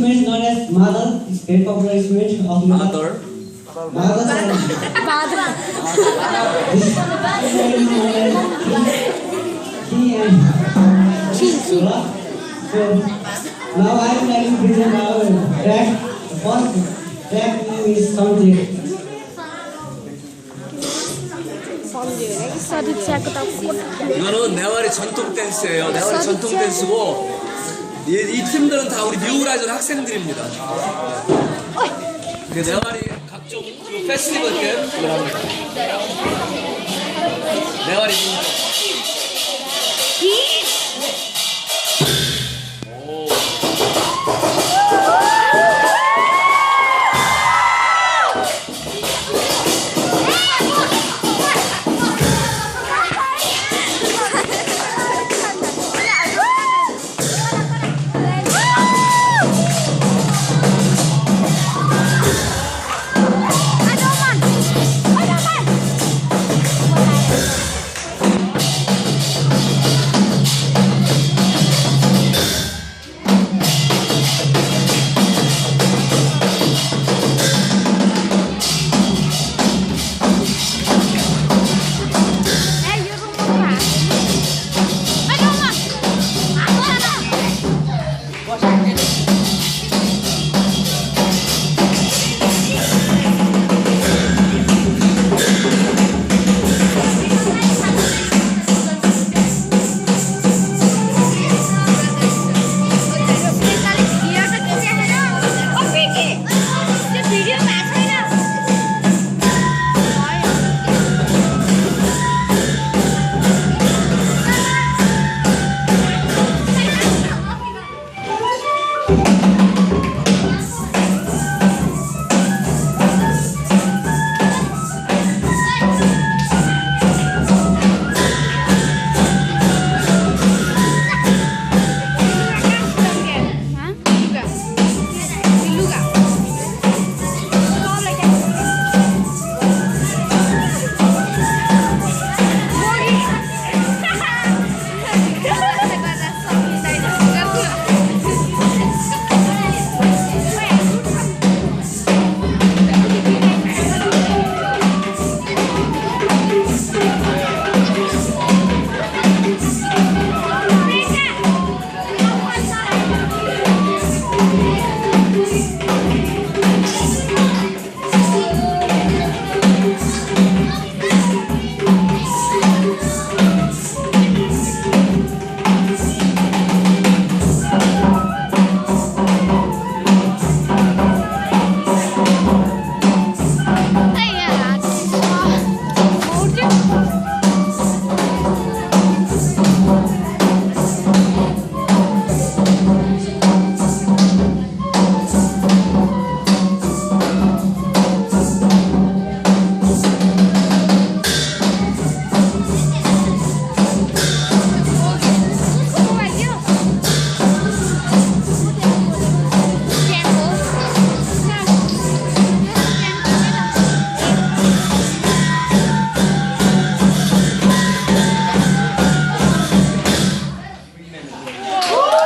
instrument known as madal. It's very popular instrument of Mother. Madal. This instrument known as key and sula. So now I am going to present our track. The first track name is Soundcheck. 이거는 네와리 전통 댄스예요. 네와리 전통 댄스고 이 팀들은 다 우리 뉴라이전 학생들입니다. 그 네와리 각종 그 페스티벌 때 이걸 합니다. 네와리